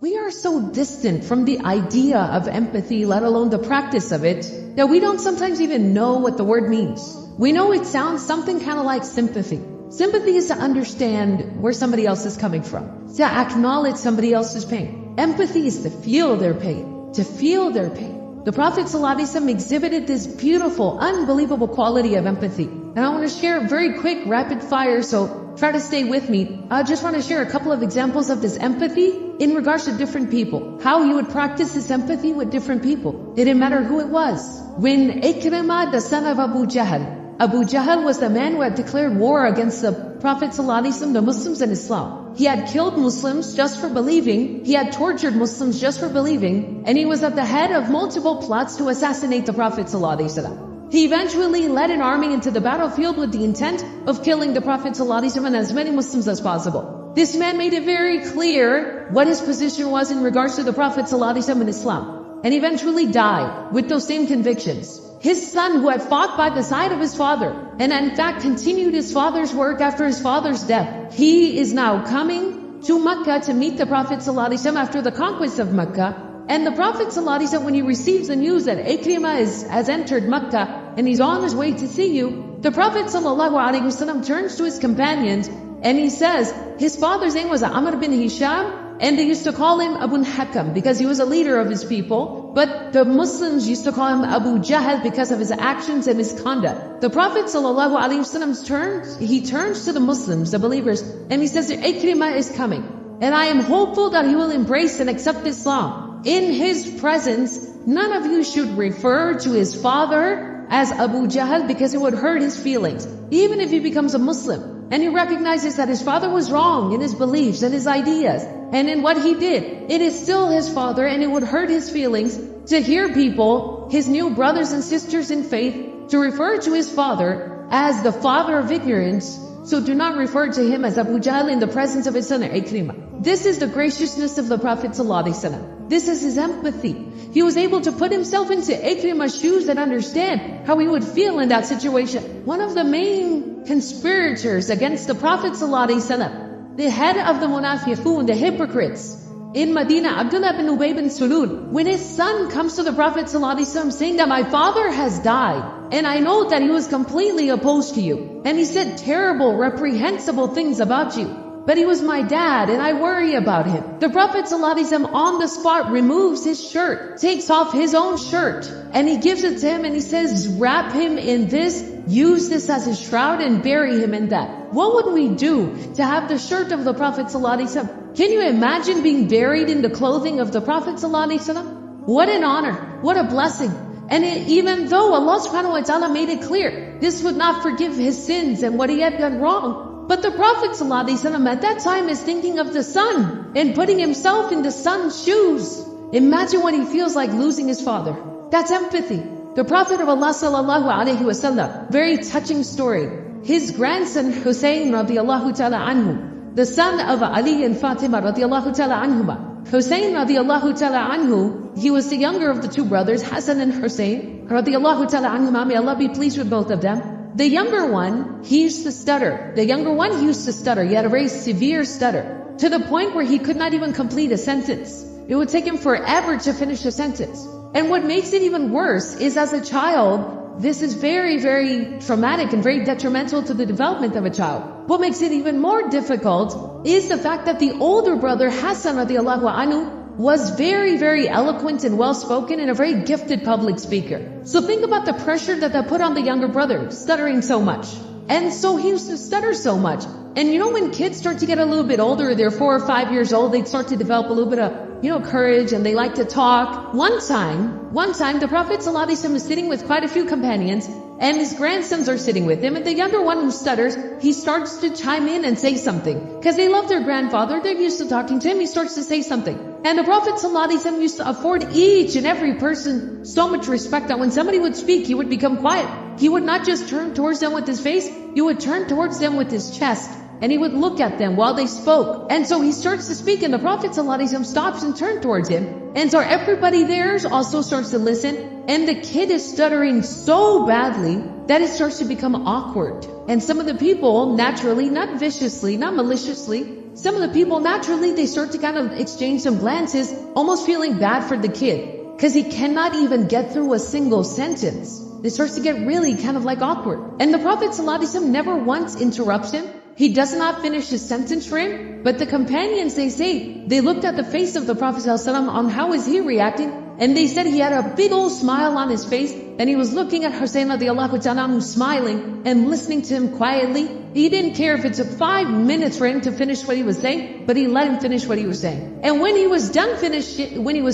We are so distant from the idea of empathy, let alone the practice of it, that we don't sometimes even know what the word means. We know it sounds something kind of like sympathy. Sympathy is to understand where somebody else is coming from, to acknowledge somebody else's pain. Empathy is to feel their pain, to feel their pain. The Prophet ﷺ exhibited this beautiful, unbelievable quality of empathy. And I want to share very quick, rapid fire, so try to stay with me. I just want to share a couple of examples of this empathy in regards to different people. How you would practice this empathy with different people. It didn't matter who it was. When Ikrimah, the son of Abu Jahl was the man who had declared war against the Prophet ﷺ, the Muslims and Islam. He had killed Muslims just for believing, he had tortured Muslims just for believing, and he was at the head of multiple plots to assassinate the Prophet ﷺ. He eventually led an army into the battlefield with the intent of killing the Prophet ﷺ and as many Muslims as possible. This man made it very clear what his position was in regards to the Prophet ﷺ and Islam, and eventually died with those same convictions. His son, who had fought by the side of his father, and in fact continued his father's work after his father's death, he is now coming to Mecca to meet the Prophet ﷺ after the conquest of Mecca. And the Prophet ﷺ, when he receives the news that Ikrimah has entered Mecca and he's on his way to see you, the Prophet ﷺ turns to his companions and he says, his father's name was Amr bin Hisham, and they used to call him Abu Hakam because he was a leader of his people. But the Muslims used to call him Abu Jahl because of his actions and misconduct. The Prophet ﷺ turns to the Muslims, the believers, and he says, Ikrimah is coming. And I am hopeful that he will embrace and accept Islam. In his presence, none of you should refer to his father as Abu Jahl because it would hurt his feelings. Even if he becomes a Muslim and he recognizes that his father was wrong in his beliefs and his ideas and in what he did, it is still his father and it would hurt his feelings to hear people, his new brothers and sisters in faith, to refer to his father as the father of ignorance. So do not refer to him as Abu Jahl in the presence of his son Ikrimah. This is the graciousness of the Prophet ﷺ. This is his empathy. He was able to put himself into Ikrimah's shoes and understand how he would feel in that situation. One of the main conspirators against the Prophet ﷺ, the head of the munafiqun, the hypocrites in Medina, Abdullah bin Ubay bin Sulul, when his son comes to the Prophet ﷺ saying that my father has died, and I know that he was completely opposed to you, and he said terrible, reprehensible things about you, but he was my dad and I worry about him. The Prophet ﷺ on the spot removes his shirt, takes off his own shirt, and he gives it to him and he says, wrap him in this, use this as his shroud and bury him in that. What would we do to have the shirt of the Prophet ﷺ? Can you imagine being buried in the clothing of the Prophet ﷺ? What an honor, what a blessing. And even though Allah subhanahu wa ta'ala made it clear, this would not forgive his sins and what he had done wrong. But the Prophet ﷺ at that time is thinking of the son and putting himself in the son's shoes. Imagine what he feels like losing his father. That's empathy. The Prophet of Allah ﷺ, very touching story. His grandson Hussein radiallahu ta'ala anhu, the son of Ali and Fatima radiallahu ta'ala anhuma. Hussein radiallahu ta'ala anhu, he was the younger of the two brothers, Hassan and Hussein radiallahu ta'ala anhuma. May Allah be pleased with both of them. The younger one, he used to stutter. He had a very severe stutter, to the point where he could not even complete a sentence. It would take him forever to finish a sentence. And what makes it even worse is, as a child, this is very, very traumatic and very detrimental to the development of a child. What makes it even more difficult is the fact that the older brother, Hassan radiallahu anhu, was very, very eloquent and well-spoken and a very gifted public speaker. So think about the pressure that put on the younger brother, stuttering so much. And so he used to stutter so much. And you know, when kids start to get a little bit older, they're 4 or 5 years old, they start to develop a little bit of, courage, and they like to talk. One time, the Prophet ﷺ was sitting with quite a few companions, and his grandsons are sitting with him, and the younger one who stutters, he starts to chime in and say something. Because they love their grandfather, they're used to talking to him, he starts to say something. And the Prophet ﷺ used to afford each and every person so much respect that when somebody would speak, he would become quiet. He would not just turn towards them with his face, he would turn towards them with his chest. And he would look at them while they spoke. And so he starts to speak, and the Prophet ﷺ stops and turns towards him. And so everybody there also starts to listen. And the kid is stuttering so badly that it starts to become awkward. And some of the people, naturally, not viciously, not maliciously, some of the people naturally, they start to kind of exchange some glances, almost feeling bad for the kid, because he cannot even get through a single sentence. It starts to get really kind of like awkward. And the Prophet ﷺ never once interrupts him. He does not finish his sentence for him. But the companions, they say, they looked at the face of the Prophet ﷺ on how is he reacting. And they said he had a big old smile on his face. And he was looking at Hussein radiallahu ta'ala smiling and listening to him quietly. He didn't care if it took 5 minutes for him to finish what he was saying, but he let him finish what he was saying. And when he was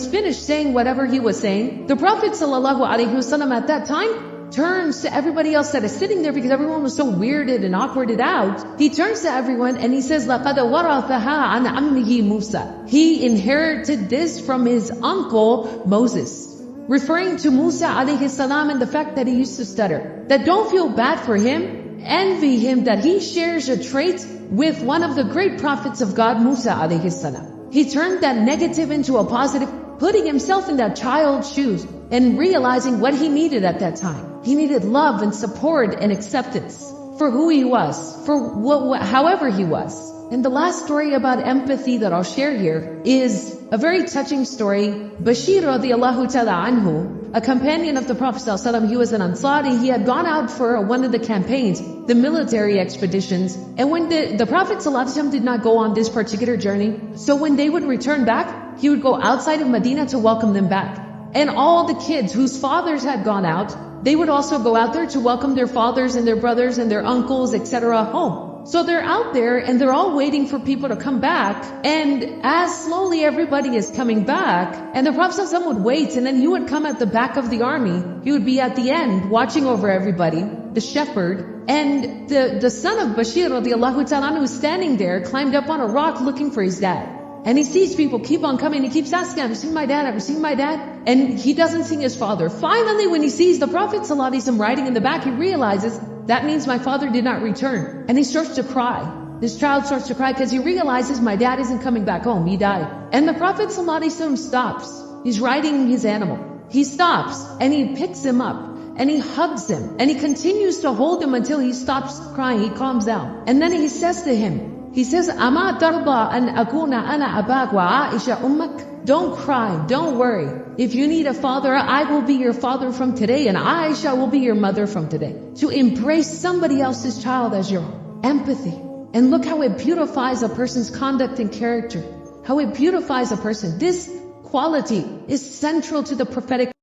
finished saying whatever he was saying, the Prophet ﷺ at that time turns to everybody else that is sitting there, because everyone was so weirded and awkwarded out. He turns to everyone and he says, لَقَدْ وَرَثَهَا عَنْ عَمِّهِ مُوسَى. He inherited this from his uncle Moses, referring to Musa alayhi salam and the fact that he used to stutter. That don't feel bad for him, envy him that he shares a trait with one of the great prophets of God, Musa alayhi salam. He turned that negative into a positive, putting himself in that child's shoes and realizing what he needed at that time. He needed love and support and acceptance for who he was, for however he was. And the last story about empathy that I'll share here is a very touching story. Bashir radiallahu ta'ala anhu, a companion of the Prophet ﷺ, he was an Ansari. He had gone out for one of the campaigns, the military expeditions. And when the Prophet ﷺ did not go on this particular journey, so when they would return back, he would go outside of Medina to welcome them back. And all the kids whose fathers had gone out, they would also go out there to welcome their fathers and their brothers and their uncles, etc. home. So they're out there and they're all waiting for people to come back. And as slowly everybody is coming back, and the Prophet ﷺ would wait, and then he would come at the back of the army. He would be at the end watching over everybody, the shepherd. And the son of Bashir radiallahu ta'ala anhu, was standing there, climbed up on a rock looking for his dad. And he sees people keep on coming. He keeps asking, have you seen my dad? Have you seen my dad? And he doesn't see his father. Finally, when he sees the Prophet ﷺ riding in the back, he realizes, that means my father did not return. And he starts to cry. This child starts to cry because he realizes my dad isn't coming back home. He died. And the Prophet ﷺ stops. He's riding his animal. He stops and he picks him up. And he hugs him. And he continues to hold him until he stops crying. He calms down. And then he says to him, he says, "Ama tarda an akuna ana abak wa Aisha ummak." Don't cry, don't worry. If you need a father, I will be your father from today, and Aisha will be your mother from today. To embrace somebody else's child as your own. Empathy. And look how it beautifies a person's conduct and character. How it beautifies a person. This quality is central to the prophetic